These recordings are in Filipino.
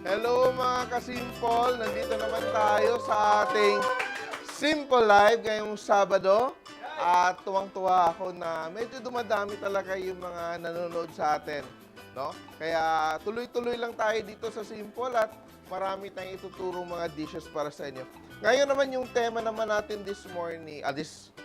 Hello mga ka-Simpol! Nandito naman tayo sa ating Simpol Live ngayong Sabado. At tuwang-tuwa ako na medyo dumadami talaga yung mga nanonood sa atin. No? Kaya tuloy-tuloy lang tayo dito sa Simpol at marami tayong ituturong mga dishes para sa inyo. Ngayon naman yung tema naman natin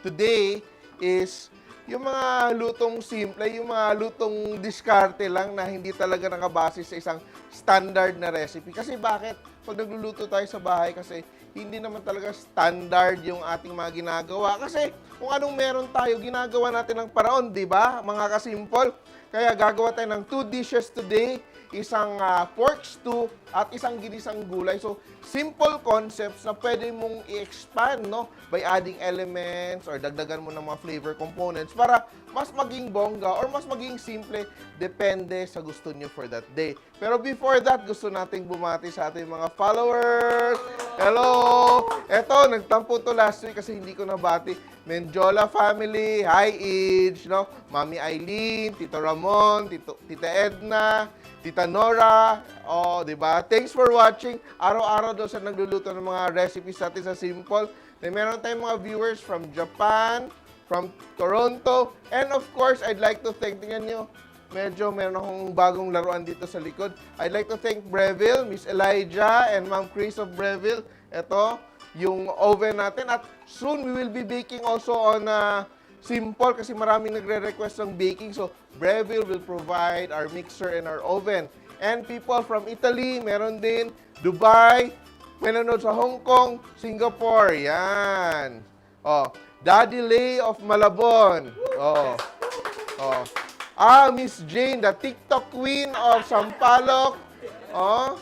today is yung mga lutong simple, yung mga lutong diskarte lang na hindi talaga nakabase sa isang standard na recipe. Kasi bakit? Pag nagluluto tayo sa bahay, kasi hindi naman talaga standard yung ating mga ginagawa. Kasi kung anong meron tayo, ginagawa natin ng paraon, di ba? Mga ka-Simpol. Kaya gagawa tayo ng 2 dishes today, isang pork stew at isang ginisang gulay. So, simple concepts na pwede mong i-expand, no? By adding elements or dagdagan mo ng mga flavor components para mas maging bongga or mas maging simple, depende sa gusto nyo for that day. Pero before that, gusto nating bumati sa ating mga followers. Hello! Eto, nagtampo to last week kasi hindi ko nabati. Menjola family, hi Age, no? Mami Eileen, Tito Ramon, Tita Edna, Tita Nora, oh, di ba? Thanks for watching. Araw-araw daw sa nagluluto ng mga recipes natin sa Simpol. Meron tayong mga viewers from Japan, from Toronto, and of course, I'd like to thank, tingnan nyo, medyo meron akong bagong laruan dito sa likod. I'd like to thank Breville, Miss Elijah, and Ma'am Chris of Breville. Ito, yung oven natin. At soon, we will be baking also on Simpol kasi maraming nagre-request ng baking. So, Breville will provide our mixer and our oven. And people from Italy, meron din. Dubai, may nanonood sa Hong Kong, Singapore. Yan. Oh, Daddy Lay of Malabon. Oh. Oh. Miss Jane, the TikTok queen of Sampaloc. Oh.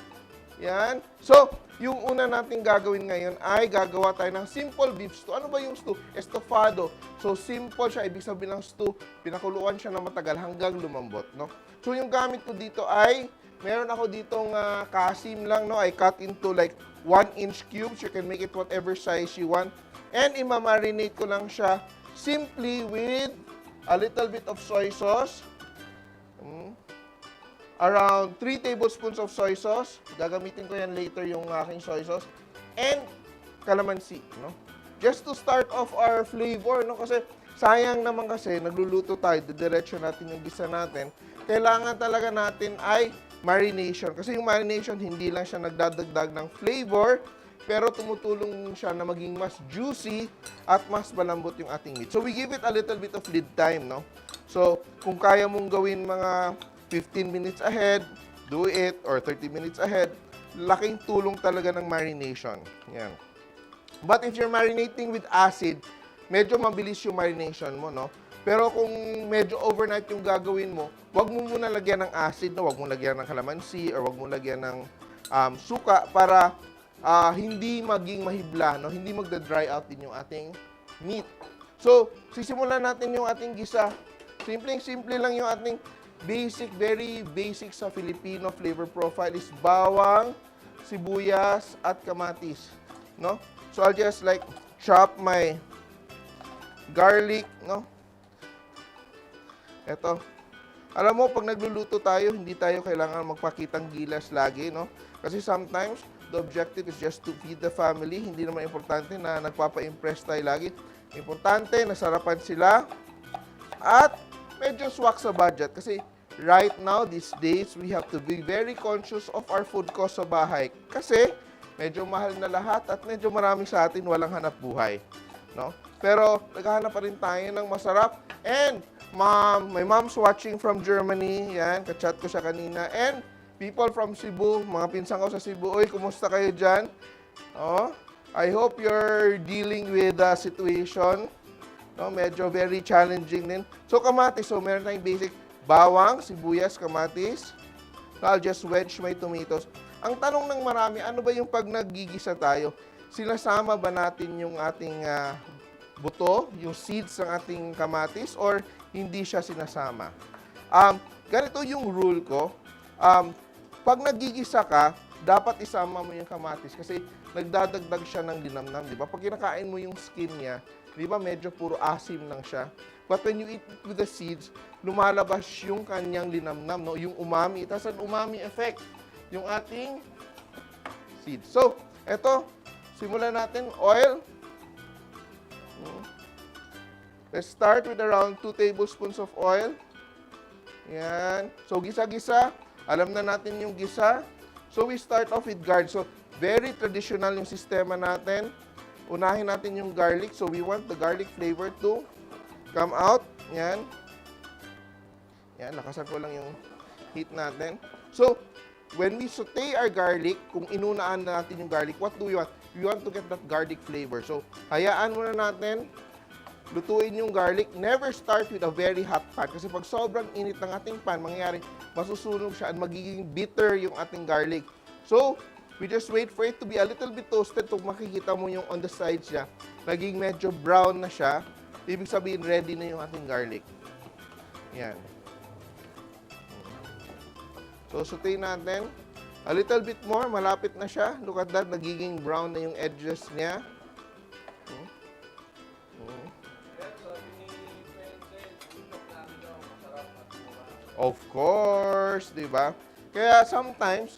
Yan. So, yung una nating gagawin ngayon ay gagawa tayo ng simple beef stew. Ano ba yung stew? Estofado. So, simple siya. Ibig sabihin ng stew, pinakuluan siya na matagal hanggang lumambot, no? So, yung gamit ko dito ay, meron ako ditong kasim lang, no? I cut into like 1-inch cubes. You can make it whatever size you want. And imamarinate ko lang siya simply with a little bit of soy sauce. Around 3 tablespoons of soy sauce. Gagamitin ko yan later yung aking soy sauce. And calamansi, no? Just to start off our flavor, no? Kasi sayang naman kasi nagluluto tayo, didiretso natin yung gisa natin. Kailangan talaga natin ay marination. Kasi yung marination, hindi lang siya nagdadagdag ng flavor, pero tumutulong siya na maging mas juicy at mas malambot yung ating meat. So we give it a little bit of lead time, no? So kung kaya mong gawin mga 15 minutes ahead, do it, or 30 minutes ahead, laking tulong talaga ng marination. Yan. But if you're marinating with acid, medyo mabilis yung marination mo, no? Pero kung medyo overnight yung gagawin mo, wag mo muna lagyan ng acid, no? Wag mo lagyan ng calamansi, or wag mo lagyan ng suka para hindi maging mahibla, no? Hindi magda-dry out din yung ating meat. So, sisimulan natin yung ating gisa. Simpleng-simple lang yung ating basic, very basic sa Filipino flavor profile is bawang, sibuyas, at kamatis, no? So, I'll just like chop my garlic, no? Eto. Alam mo, pag nagluluto tayo, hindi tayo kailangan magpakitang gilas lagi, no? Kasi sometimes, the objective is just to feed the family. Hindi naman importante na nagpapa-impress tayo lagi. Importante, nasarapan sila. At medyo swak sa budget. Kasi right now, these days, we have to be very conscious of our food cost sa bahay. Kasi medyo mahal na lahat at medyo marami sa atin walang hanap buhay, no? Pero naghahanap pa rin tayo ng masarap. And my mom's watching from Germany. Yan, kachat ko siya kanina. And people from Cebu, mga pinsan ko sa Cebu, oy, kumusta kayo dyan? Oh, I hope you're dealing with the situation. No, medyo very challenging din. So, kamatis. So, meron tayong basic bawang, sibuyas, kamatis. So, I'll just wedge my tomatoes. Ang tanong ng marami, ano ba yung pag naggigisa tayo? Sinasama ba natin yung ating buto, yung seeds ng ating kamatis, or hindi siya sinasama? Ganito yung rule ko. Pag naggigisa ka, dapat isama mo yung kamatis kasi nagdadagdag siya ng linamnam, di ba? Pag kinakain mo yung skin niya, di ba medyo puro asim lang siya? But when you eat it with the seeds, lumalabas yung kanyang linamnam, no? Yung umami. It has an umami effect. Yung ating seeds. So, eto, simulan natin. Oil. Let's start with around 2 tablespoons of oil. Yan. So, gisa-gisa. Alam na natin yung gisa. So, we start off with garlic. So, very traditional yung sistema natin. Unahin natin yung garlic. So, we want the garlic flavor to come out. Yan. Yan, lakasan ko lang yung heat natin. So, when we saute our garlic, kung inunaan na natin yung garlic, what do we want? We want to get that garlic flavor. So, hayaan muna natin. Lutuin yung garlic. Never start with a very hot pan. Kasi pag sobrang init ng ating pan, mangyayari, masusunog siya at magiging bitter yung ating garlic. So, we just wait for it to be a little bit toasted. Kung makikita mo yung on the sides niya, naging medyo brown na siya. Ibig sabihin, ready na yung ating garlic. Yan. So, sauté natin. A little bit more. Malapit na siya. Look at that. Nagiging brown na yung edges niya. Of course, di ba? Kaya sometimes,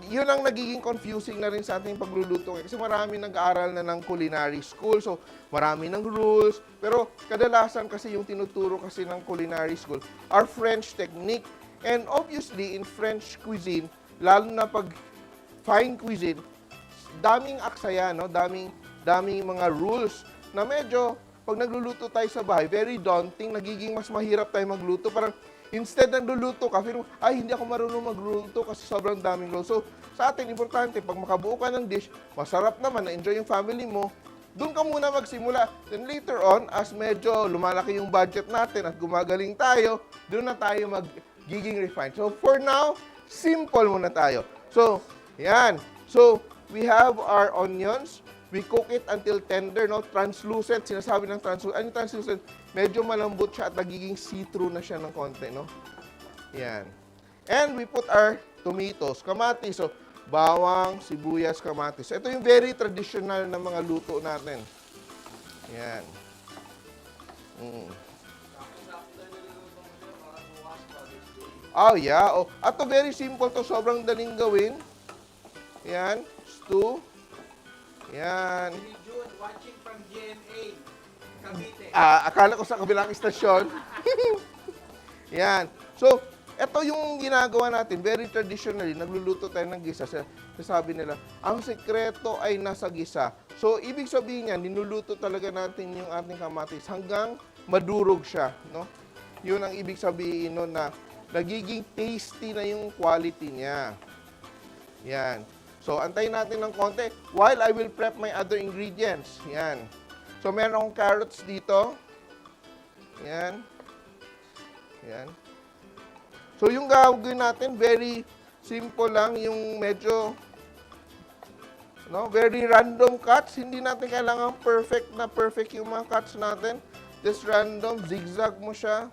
yun ang nagiging confusing na rin sa ating pagluluto. Kasi marami nag-aaral na ng culinary school, so marami ng rules. Pero kadalasan kasi yung tinuturo kasi ng culinary school are French technique. And obviously, in French cuisine, lalo na pag fine cuisine, daming aksaya, no? Daming mga rules na medyo pag nagluluto tayo sa bahay, very daunting, nagiging mas mahirap tayo magluto. Parang instead nagluluto ka, pero ay, hindi ako marunong magluto kasi sobrang daming rules. So, sa atin, importante, pag makabuo ka ng dish, masarap naman, na-enjoy yung family mo, doon ka muna magsimula. Then later on, as medyo lumalaki yung budget natin at gumagaling tayo, doon na tayo magiging refined. So, for now, simple muna tayo. So, yan. So, we have our onions. We cook it until tender, no? Translucent. Sinasabi ng translucent. Ano yung translucent? Medyo malambot siya at nagiging see-through na siya ng konti, no? Yan. And we put our tomatoes, kamatis. So, bawang, sibuyas, kamatis. Ito yung very traditional na mga luto natin. Yan. Oh, yeah. Oh. At to very simple to. Sobrang daling gawin. Yan. Stew. Yan. June, watching from GMA, Cavite. Akala ko sa kabilang istasyon. Yan. So, ito yung ginagawa natin. Very traditionally, nagluluto tayo ng gisa. Sabi nila, ang sekreto ay nasa gisa. So, ibig sabihin niyan, ninuluto talaga natin yung ating kamatis hanggang madurog siya. No? Yun ang ibig sabihin nun na nagiging tasty na yung quality niya. Yan. So, antayin natin ng konti while I will prep my other ingredients. Yan. So, meron akong carrots dito. Yan. Yan. So, yung gagawin natin, very simple lang. Yung medyo, no, very random cuts. Hindi natin kailangan perfect yung mga cuts natin. Just random, zigzag mo siya.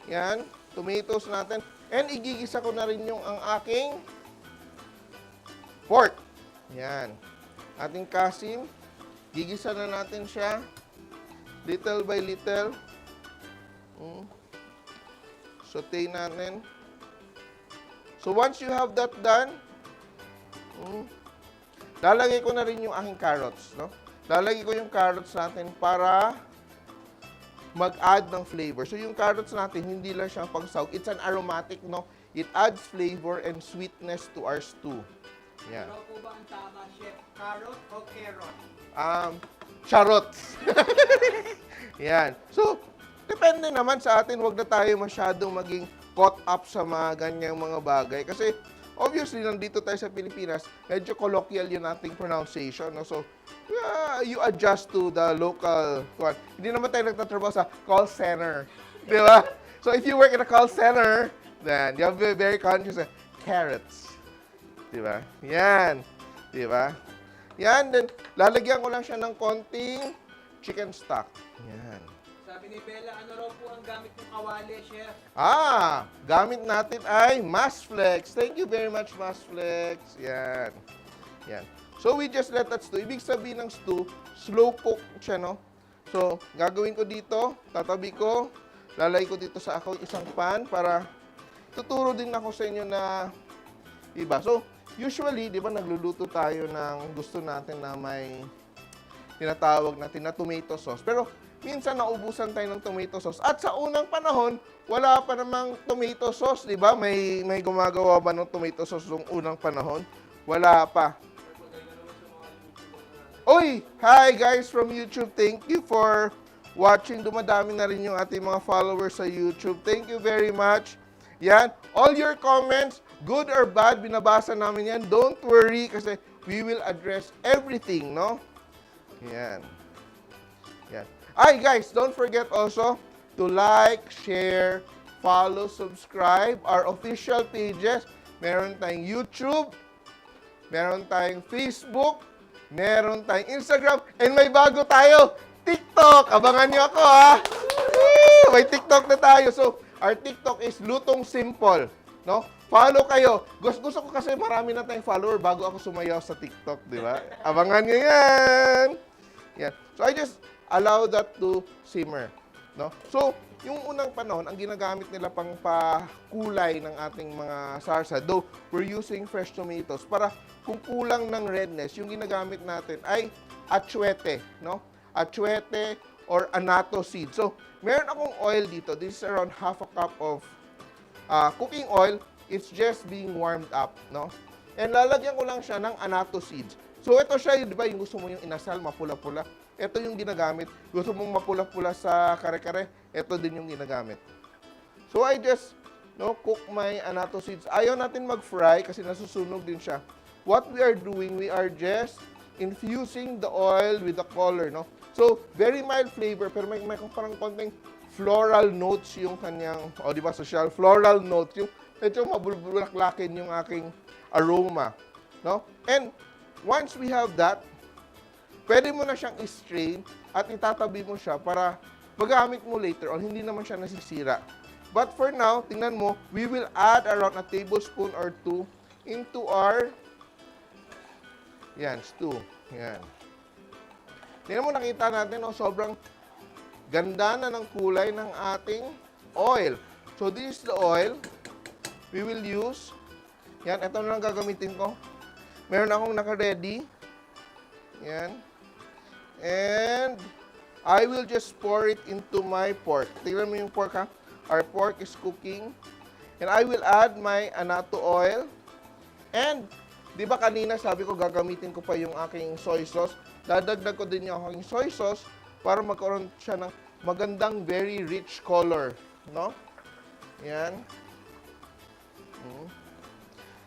Yan. Tomatoes natin. And igigisa ko na rin yung ang aking pork. Yan. Ating kasim. Gigisa na natin siya. Little by little. Sauté natin. So once you have that done, lalagay ko na rin yung aking carrots. No? Lalagay ko yung carrots natin para mag-add ng flavor. So, yung carrots natin, hindi lang siyang pangsawag. It's an aromatic, no? It adds flavor and sweetness to our stew. Yan. Ano po ba ang tama, chef? Carrot o carrot? Charots. Yan. So, depende naman sa atin. Huwag na tayo masyadong maging caught up sa mga ganyang mga bagay. Kasi, obviously, nandito tayo sa Pilipinas, medyo colloquial yung ating pronunciation. No? So, you adjust to the local one. Hindi naman tayo nagtatrabaho sa call center. Di ba? So, if you work in a call center, then you have to be very conscious of carrots. Di ba? Yan. Di ba? Yan. Then, lalagyan ko lang siya ng konting chicken stock. Yan. Sabi ni Bella, ano raw po ang gamit ng kawali, chef? Gamit natin ay Masflex. Thank you very much, Masflex. Yan. Yan. So, we just let that stew. Ibig sabihin ng stew, slow cook siya, no? So, gagawin ko dito, tatabi ko, lalagay ko dito sa ako isang pan para tuturo din ako sa inyo na iba. So, usually, di ba, nagluluto tayo ng gusto natin na may tinatawag natin na tomato sauce. Pero, minsan naubusan tayo ng tomato sauce. At sa unang panahon, wala pa namang tomato sauce, di ba? May gumagawa ba ng tomato sauce noong unang panahon? Wala pa. Oy! Hi guys from YouTube. Thank you for watching. Dumadami na rin yung ating mga followers sa YouTube. Thank you very much. Yan. All your comments, good or bad, binabasa namin yan. Don't worry kasi we will address everything, no? Yan. Yan. Ay guys, don't forget also to like, share, follow, subscribe our official pages. Meron tayong YouTube, meron tayong Facebook, meron tayong Instagram, and may bago tayo, TikTok. Abangan niyo ako, ha? Woo! May TikTok na tayo. So, our TikTok is Lutong Simpol. No? Follow kayo. Gusto ko kasi marami na tayong follower bago ako sumayaw sa TikTok, di ba? Abangan niyo yan. Yan. So, I just allow that to simmer. No? So, yung unang panahon, ang ginagamit nila pang pakulay ng ating mga sarsa, though we're using fresh tomatoes, para kung kulang ng redness, yung ginagamit natin ay chayote, no? Chayote or annatto seed. So, meron akong oil dito. This is around half a cup of cooking oil. It's just being warmed up, no? And lalagyan ko lang siya ng annatto seeds. So, ito siya, di ba, yung gusto mo yung inasal, mapula-pula. Ito yung ginagamit. Gusto mong mapula-pula sa kare-kare, ito din yung ginagamit. So, I just, cook my annatto seeds. Ayaw natin mag-fry kasi nasusunog din siya. What we are doing, we are just infusing the oil with the color, no? So, very mild flavor, pero may parang konting floral notes yung kanyang, di ba, social floral notes, yung medyo mabulaklakin yung aking aroma, no? And once we have that, pwede mo na siyang i-strain at itatabi mo siya para magamit mo later on, hindi naman siya nasisira. But for now, tingnan mo, we will add around a tablespoon or 2 into our stew. Yan. Tingnan mo, nakita natin, sobrang ganda na ng kulay ng ating oil. So, this is the oil we will use. Yan, ito na lang gagamitin ko. Meron akong naka-ready. Yan. And I will just pour it into my pork. Tingnan mo yung pork, ha? Our pork is cooking. And I will add my annatto oil. And di ba kanina sabi ko gagamitin ko pa yung aking soy sauce. Dadagdag ko din yung aking soy sauce para magkaroon siya ng magandang very rich color, no? Yan.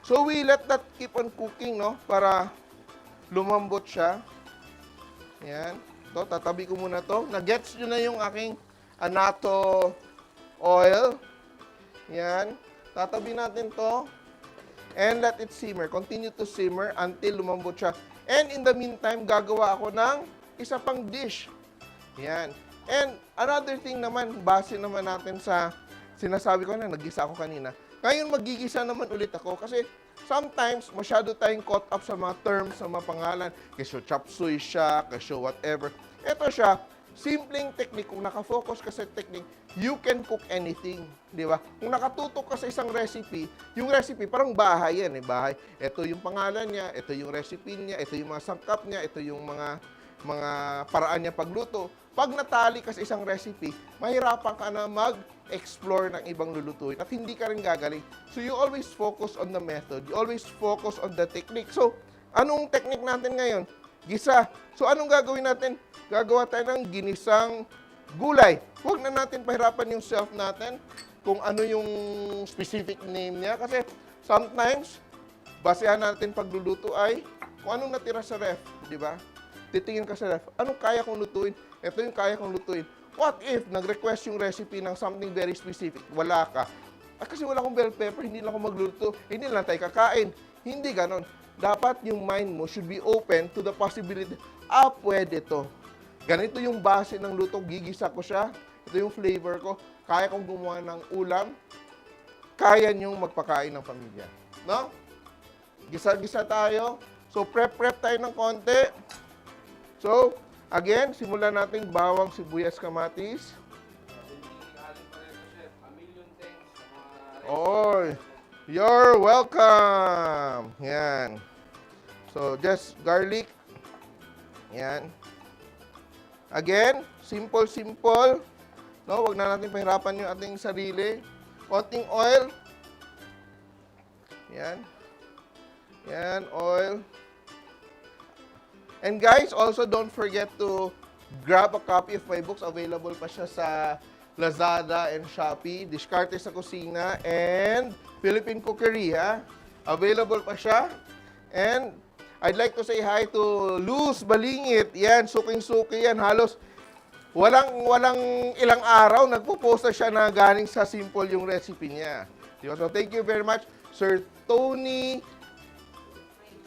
So we let that keep on cooking, no? Para lumambot siya. Yan. To, tatabi ko muna to. Na-gets nyo na yung aking annatto oil. Yan. Tatabi natin to. And let it simmer. Continue to simmer until lumambot siya. And in the meantime, gagawa ako ng isa pang dish. Yan. And another thing naman, base naman natin sa sinasabi ko na, naggisa ako kanina. Ngayon, magigisa naman ulit ako kasi sometimes, masyado tayong caught up sa mga terms, sa mga pangalan. Kesyo chop suey siya, kesyo whatever. Ito siya, simpleng technique. Kung nakafocus ka sa technique, you can cook anything. Di ba? Kung nakatutok ka sa isang recipe, yung recipe parang bahay yan. Bahay. Ito yung pangalan niya, ito yung recipe niya, ito yung mga sangkap niya, ito yung mga paraan niya pagluto. Pag natali ka sa isang recipe, mahirapan ka na mag-explore ng ibang lulutuin at hindi ka rin gagaling. So, you always focus on the method. You always focus on the technique. So, anong technique natin ngayon? Gisa. So, anong gagawin natin? Gagawa tayo ng ginisang gulay. Huwag na natin pahirapan yung self natin kung ano yung specific name niya. Kasi sometimes, basehan natin pagluluto ay kung anong natira sa ref. Di ba? Titingin ka sa ref. Anong kaya kong lutuin? Ito yung kaya kong lutuin. What if nag-request yung recipe ng something very specific? Wala ka. Kasi wala akong bell pepper, hindi lang ako magluto. Hindi lang tayo kakain. Hindi ganon. Dapat yung mind mo should be open to the possibility, pwede to. Ganito yung base ng luto, gigisa ko siya. Ito yung flavor ko. Kaya kong gumawa ng ulam. Kaya niyong magpakain ng pamilya. No? Gisa-gisa tayo. So, prep tayo ng konti. So, again, simulan natin bawang, sibuyas, kamatis. Oh, you're welcome. Yan. So, just garlic. Yan. Again, simple, simple. No, wag na natin pahirapan yung ating sarili. Konting oil. Yan. Yan, oil. And guys, also don't forget to grab a copy of my books. Available pa siya sa Lazada and Shopee. Diskarte sa Kusina and Philippine Cookery, ha? Available pa siya. And I'd like to say hi to Luz Balingit. Yan, suking-suki yan. Halos walang ilang araw, nagpo-post na siya na galing sa Simpol yung recipe niya. So, thank you very much, Sir Tony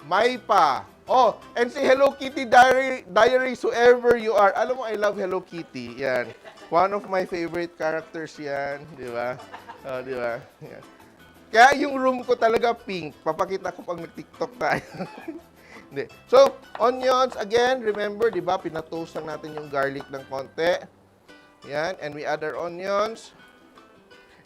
Maipa. Oh, and si Hello Kitty Diaries, whoever you are. Alam mo, I love Hello Kitty. Yan. One of my favorite characters yan. Di ba? Oh, di ba? Yan. Kaya yung room ko talaga pink. Papakita ko pag nag-TikTok tayo. Hindi. So, onions, again, remember, di ba, pinatoast lang natin yung garlic ng konti. Yan, and we add our onions.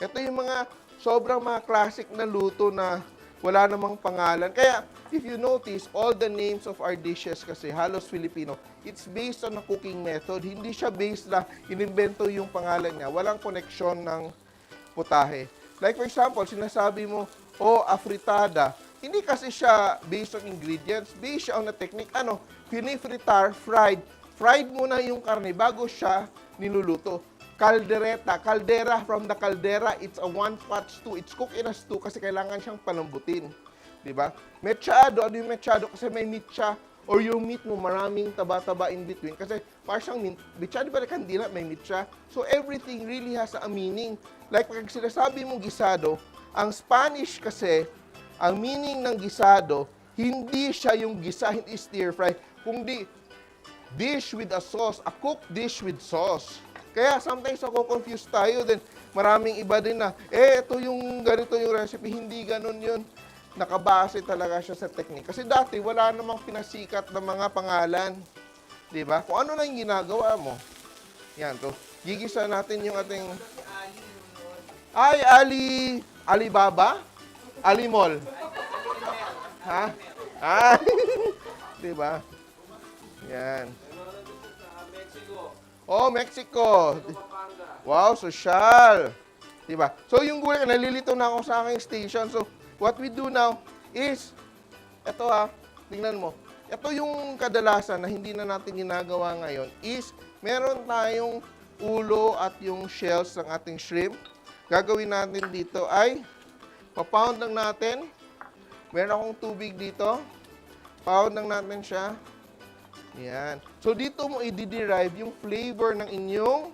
Ito yung mga sobrang mga classic na luto na wala namang pangalan. Kaya, if you notice, all the names of our dishes kasi, halos Filipino, it's based on a cooking method. Hindi siya based na inimbento yung pangalan niya. Walang koneksyon ng putahe. Like for example, sinasabi mo, oh, afritada. Hindi kasi siya based on ingredients, based siya on a technique. Ano, pinifritar, fried. Fried muna yung karne bago siya niluluto. Caldereta, caldera, from the caldera, it's a one-pot stew. It's cooked in a stew kasi kailangan siyang palambutin. Diba? Mechado, ano yung mechado? Kasi may meat siya. Or yung meat mo, maraming taba-taba in between. Kasi parang siyang mechado, ba kandila, may meat siya. So everything really has a meaning. Like pag sinasabi mong gisado, ang Spanish kasi, ang meaning ng gisado, hindi siya yung gisa, hindi stir-fry, kundi dish with a sauce, a cooked dish with sauce. Kaya sometimes ako confused tayo din. Maraming iba din na, ito yung ganito yung recipe, hindi ganun yun. Nakabase talaga siya sa technique. Kasi dati, wala namang pinasikat ng mga pangalan. Diba? Kung ano lang yung ginagawa mo. Yan, to. Gigisa natin yung ating... Ay, Alibaba? Alimol. Ha? Ay! Diba? Yan. Oh, Mexico. Wow, social. Diba? So, yung gulay, nalilito na ako sa aking station. So, what we do now is, eto tingnan mo. Ito yung kadalasan na hindi na natin ginagawa ngayon is, meron tayong ulo at yung shells ng ating shrimp. Gagawin natin dito ay, pa-pound lang natin. Meron akong tubig dito. Pound lang natin siya. Yan. So, dito mo i-derive yung flavor ng inyong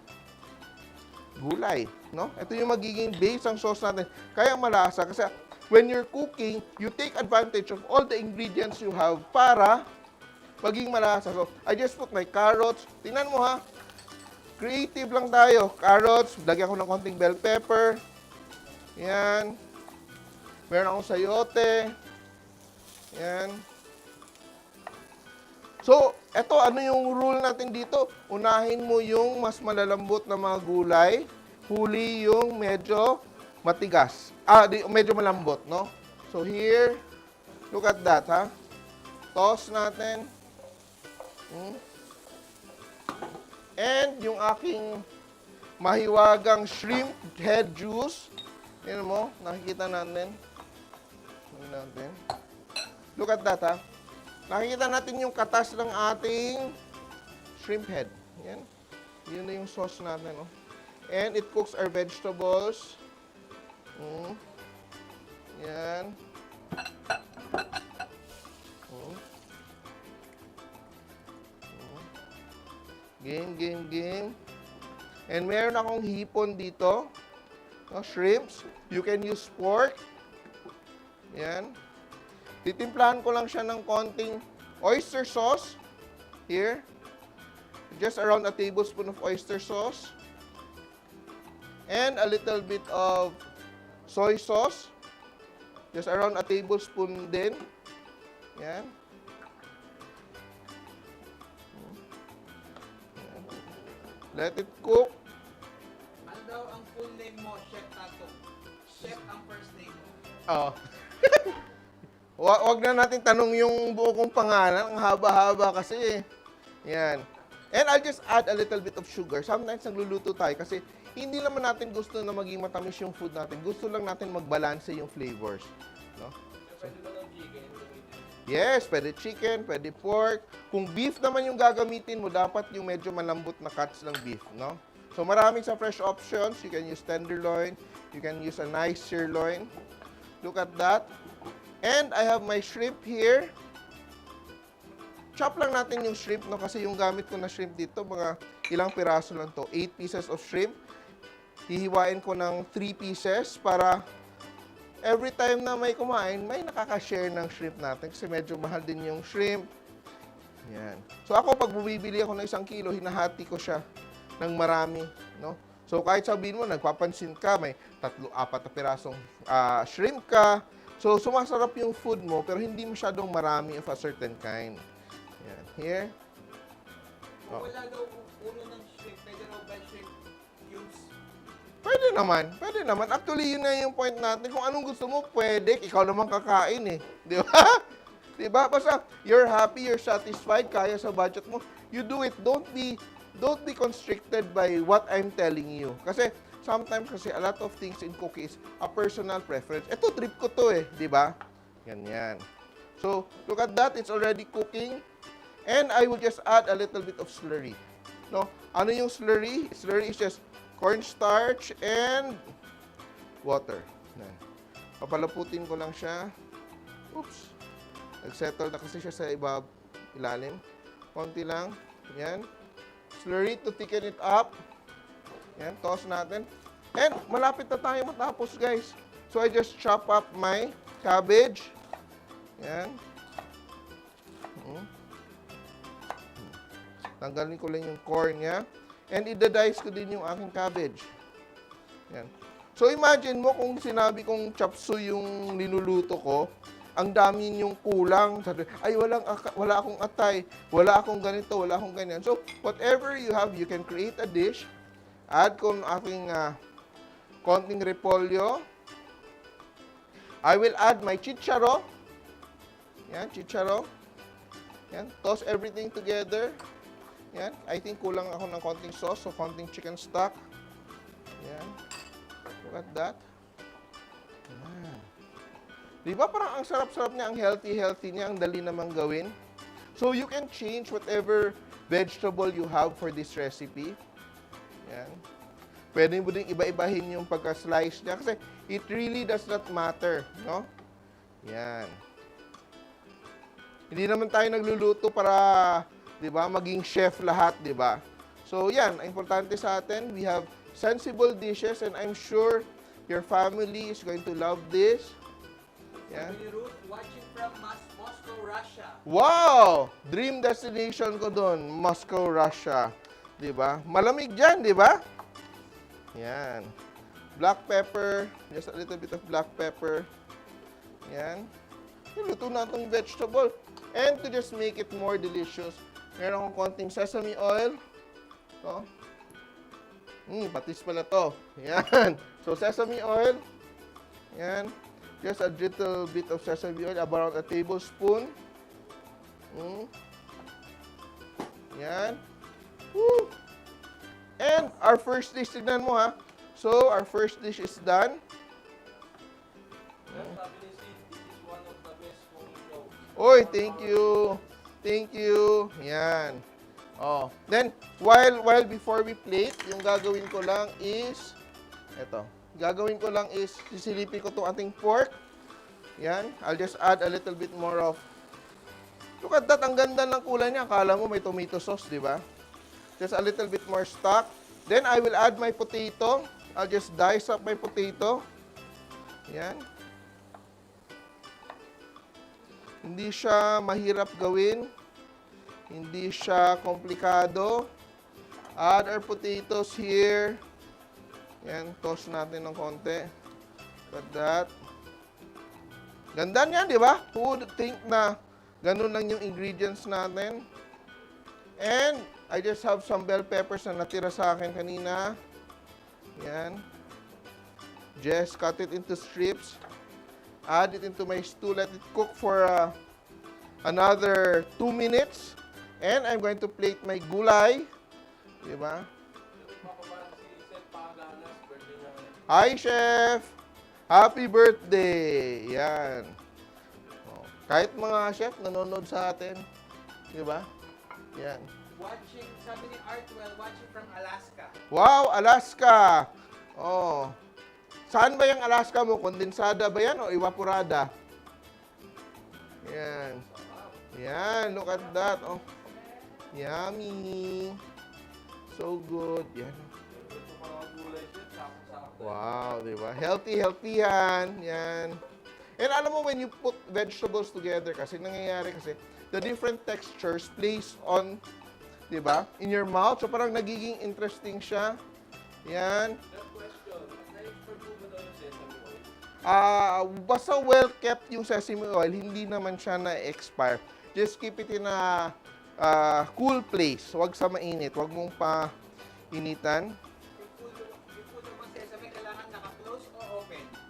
gulay. No? Ito yung magiging base ng sauce natin. Kaya malasa. Kasi when you're cooking, you take advantage of all the ingredients you have para maging malasa. So, I just put my carrots. Tingnan mo ha. Creative lang tayo. Carrots. Lagyan ko ng konting bell pepper. Yan. Meron akong sayote. Yan. So, eto, ano yung rule natin dito? Unahin mo yung mas malalambot na mga gulay. Huli yung medyo matigas. Medyo malambot, no? So, here, look at that, ha? Toss natin. And yung aking mahiwagang shrimp head juice. Yan mo, nakikita natin. Look at that, ha? Nakikita natin yung katas ng ating shrimp head. Yan. Yun na yung sauce natin. Oh. And it cooks our vegetables. Yan. Game. And meron akong hipon dito. No, shrimps. You can use pork. Yan. Titimplahan ko lang siya ng konting oyster sauce. Here. Just around a tablespoon of oyster sauce. And a little bit of soy sauce. Just around a tablespoon din. Yan. Let it cook. Ano daw ang full name mo, Chef Tato? Chef ang first name mo. Oh. Wag na natin tanong yung buo kong pangalan. Ang haba-haba kasi eh. Yan. And I'll just add a little bit of sugar. Sometimes nagluluto tayo kasi hindi naman natin gusto na maging matamis yung food natin. Gusto lang natin magbalanse yung flavors. No? Pwede ba ng chicken? Yes, pwede chicken, pwede pork. Kung beef naman yung gagamitin mo, dapat yung medyo malambot na cuts ng beef. No? So maraming sa fresh options. You can use tenderloin. You can use a nice sirloin. Look at that. And I have my shrimp here. Chop lang natin yung shrimp, no? Kasi yung gamit ko na shrimp dito, mga ilang piraso lang to. 8 pieces of shrimp. Hihiwain ko ng 3 pieces para every time na may kumain, may nakaka-share ng shrimp natin. Kasi medyo mahal din yung shrimp. Yan. So ako, pag bumibili ako ng 1 kilo, hinahati ko siya ng marami, no? So kahit sabihin mo, nagpapansin ka, may 3-4 na pirasong shrimp ka. So, sumasarap yung food mo, pero hindi masyadong marami of a certain kind. Yan. Here. Kung wala daw ulo ng shrimp, pwede raw ba shrimp cubes? Pwede naman. Pwede naman. Actually, yun na yung point natin. Kung anong gusto mo, pwede. Ikaw naman kakain eh. Di ba? Di ba? Basta, you're happy, you're satisfied, kaya sa budget mo, you do it. Don't be constricted by what I'm telling you. Kasi, sometimes kasi a lot of things in cooking is a personal preference. Ito, trip ko to eh, di ba? Ganyan. So, look at that. It's already cooking. And I will just add a little bit of slurry. No? Ano yung slurry? Slurry is just cornstarch and water. Yan. Papalaputin ko lang siya. Oops. Nag-settle na kasi siya sa ilalim. Konti lang. Yan. Slurry to thicken it up. Yan, toss natin. And malapit na tayo matapos, guys. So, I just chop up my cabbage. Yan. Tanggalin ko lang yung core niya. And i-dice ko din yung aking cabbage. Yan. So, imagine mo kung sinabi kong chop suey yung linuluto ko, ang dami yung kulang. Sabi, ay, wala akong atay, wala akong ganito, wala akong ganyan. So, whatever you have, you can create a dish. Add ko ng aking konting repolyo. I will add my sitsaro. Yan, sitsaro. Yan, toss everything together. Yan, I think kulang ako ng konting sauce, so konting chicken stock. Yan. Look at that. Yan. Di ba parang ang sarap-sarap niya, ang healthy niya, ang dali namang gawin. So you can change whatever vegetable you have for this recipe. Yan. Pwede mo din iba-ibahin yung pagka-slice niya kasi it really does not matter, no? Yan. Hindi naman tayo nagluluto para, 'di ba, maging chef lahat, 'di ba? So, yan, ang importante sa atin, we have sensible dishes and I'm sure your family is going to love this. Yan. Ruth, watching from Moscow, Russia. Wow! Dream destination ko doon, Moscow, Russia. 'Di ba? Malamig diyan, 'di ba? Yan. Black pepper, just a little bit of black pepper. Yan. Luto na itong vegetable. And to just make it more delicious, meron akong konting sesame oil. Ito. Patis pala to. Yan. So, sesame oil. Yan. Just a little bit of sesame oil, about a tablespoon. Yan. Woo! And our first dish, tignan mo ha. So, our first dish is done. Sabi ni Steve, this is one of the best cooking shows. Oy, thank you. Thank you. Yan. Oh. Then, while before we plate, yung gagawin ko lang is, eto. Gagawin ko lang is, sisilipin ko itong ating pork. Yan. I'll just add a little bit more of, look at that, ang ganda ng kulay niya. Akala mo may tomato sauce, di ba? Just a little bit more stock. Then, I will add my potato. I'll just dice up my potato. Yan. Hindi siya mahirap gawin. Hindi siya komplikado. Add our potatoes here. Yan, toss natin ng konti. Like that. Ganda niya, di ba? Who would think na ganun lang yung ingredients natin? And, I just have some bell peppers na natira sa akin kanina. Yan. Just cut it into strips. Add it into my stew. Let it cook for another 2 minutes. And I'm going to plate my gulay. Diba? Hi, Chef! Happy birthday! Yan. Oh, kahit mga chef nanonood sa atin. Diba? Yan. Watching, sabi ni Artwell, watching from Alaska. Wow, Alaska! Oh. Saan ba yung Alaska mo? Kondensada ba yan o evaporada? Yan. Yan, look at that. Oh. Yummy. So good. Yan. Wow, di ba? Healthy, healthy yan. Yan. And alam mo, when you put vegetables together, kasi nangyayari kasi, the different textures plays on, di ba, in your mouth. So parang nagiging interesting siya. Yan. Basta well-kept yung sesame oil, hindi naman siya na-expire. Just keep it in a cool place. Huwag sa mainit. Huwag mong pa-initan.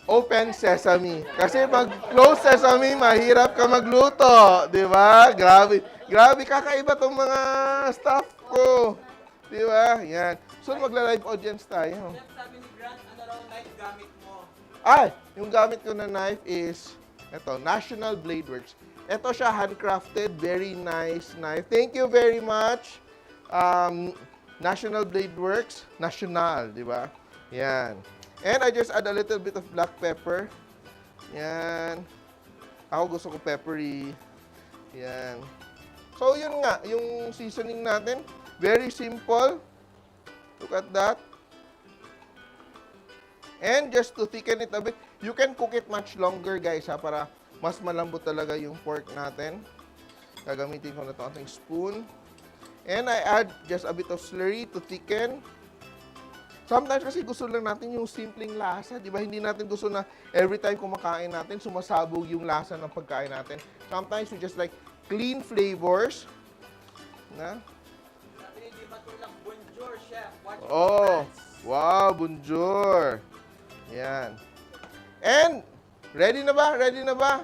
Open sesame. Kasi mag-close sesame, mahirap ka magluto. Di ba? Grabe. Grabe, kakaiba tong mga staff ko. Di ba? Yan. So, magla-live audience tayo. Chef, sabi ni Grant, ano raw knife gamit mo? Ay, yung gamit ko na knife is, ito, National Blade Works. Ito siya, handcrafted. Very nice knife. Thank you very much. National Blade Works. National, di ba? Yan. And I just add a little bit of black pepper. Yan. Ako gusto ko peppery. Yan. So, yun nga. Yung seasoning natin, very simple. Look at that. And just to thicken it a bit, you can cook it much longer, guys, ha, para mas malambot talaga yung pork natin. Gagamitin ko na ito ating spoon. And I add just a bit of slurry to thicken. Sometimes kasi gusto lang natin yung simpleng lasa, di ba? Hindi natin gusto na every time kumakain natin, sumasabog yung lasa ng pagkain natin. Sometimes we just like clean flavors. Na? Sabi ni Di Matulang, bonjour, chef. Watching Oh, from France. wow, bonjour. Yan. And, ready na ba? Ready na ba?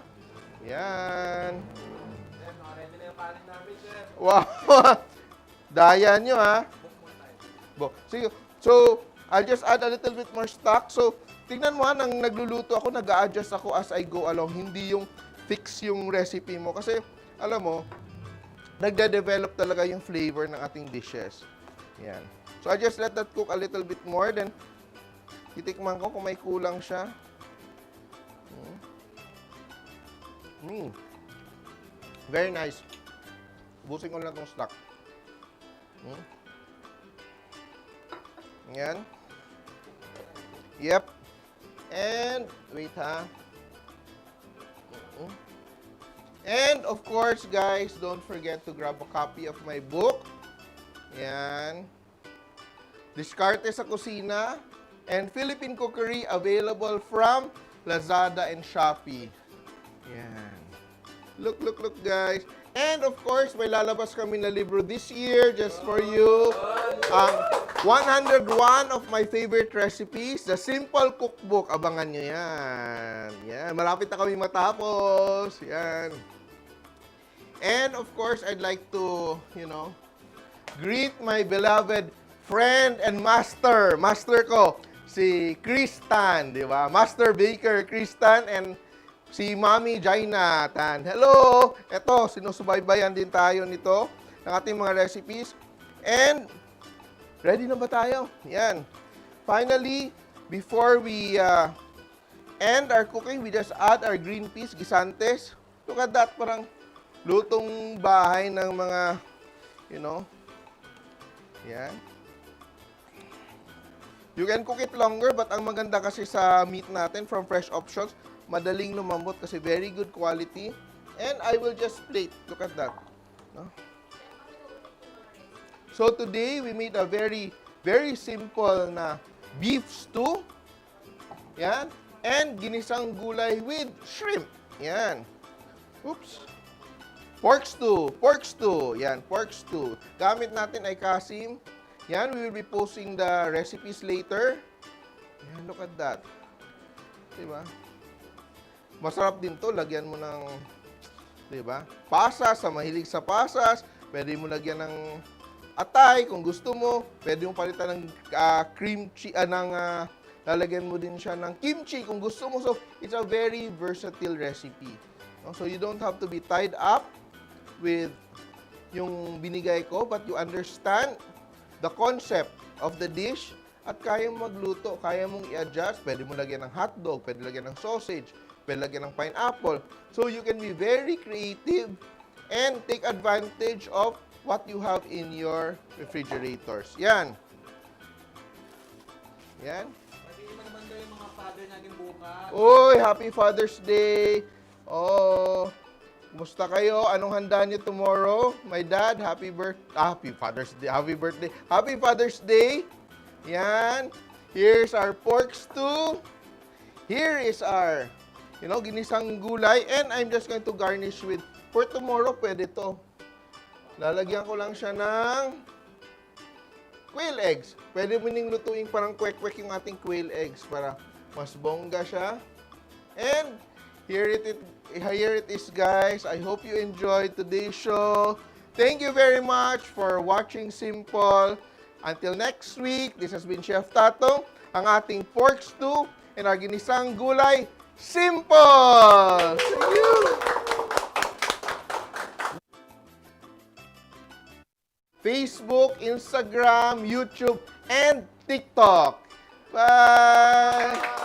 Yan. Chef, ready na yung kanin namin, chef. Wow. Daya nyo, ha? Sige. So, I'll just add a little bit more stock. So, tingnan mo ha, nang nagluluto ako, nag-a-adjust ako as I go along. Hindi yung fix yung recipe mo. Kasi, alam mo, nagde-develop talaga yung flavor ng ating dishes. Yan. So, I just let that cook a little bit more. Then, titikman ko kung may kulang siya. Very nice. Busin ko lang itong stock. Yan. Yep. And, wait ha. And, of course, guys, don't forget to grab a copy of my book. Yan. Diskarte sa Kusina and Philippine Cookery available from Lazada and Shopee. Yan. Look, look, look, guys. And, of course, may lalabas kami na libro this year just for you. 101 of my favorite recipes, the Simpol Cookbook. Abangan nyo yan. Yan. Malapit na kami matapos. Yan. And, of course, I'd like to, greet my beloved friend and master. Master ko, si Kristan, di ba? Master Baker Kristan and si Mami Jaina Tan. Hello! Ito, sinusubaybayan din tayo nito ng ating mga recipes. And, ready na ba tayo? Yan. Finally, before we end our cooking, we just add our green peas, guisantes. Look at that, parang lutong bahay ng mga, yan. You can cook it longer, but ang maganda kasi sa meat natin from fresh options, madaling lumambot kasi very good quality. And I will just plate. Look at that. No? So today, we made a very, very simple na beef stew. Yan. And ginisang gulay with shrimp. Yan. Oops. Pork stew. Pork stew. Yan. Pork stew. Gamit natin ay kasim. Yan. We will be posting the recipes later. Yan. Look at that. Di ba? Masarap din to, lagyan mo ng, di ba? Pasas, sa mahilig sa pasas. Pwede mo lagyan ng atay kung gusto mo. Pwede mo palitan ng cream cheese, lalagyan mo din siya ng kimchi kung gusto mo. So, it's a very versatile recipe. No? So, you don't have to be tied up with yung binigay ko, but you understand the concept of the dish at kaya mong magluto, kaya mong i-adjust. Pwede mo lagyan ng hotdog, pwede lagyan ng sausage, pwede lagyan ng pineapple. So, you can be very creative and take advantage of what you have in your refrigerators. Yan. Yan. Pati mo naman daw yung mga father natin bukas. Uy, Happy Father's Day! Oh, kumusta kayo? Anong handa niyo tomorrow? My dad, Happy Father's Day. Happy birthday. Happy Father's Day. Yan. Here's our pork stew. Here is our, ginisang gulay. And I'm just going to garnish with, for tomorrow, pwede to. Lalagyan ko lang siya ng quail eggs. Pwede mo ning lutuin parang kwek-kwek yung ating quail eggs para mas bongga siya. And here it is, guys. I hope you enjoyed today's show. Thank you very much for watching Simpol. Until next week, this has been Chef Tato, ang ating pork stew and our ginisang gulay, Simpol! See you! Facebook, Instagram, YouTube, and TikTok. Bye!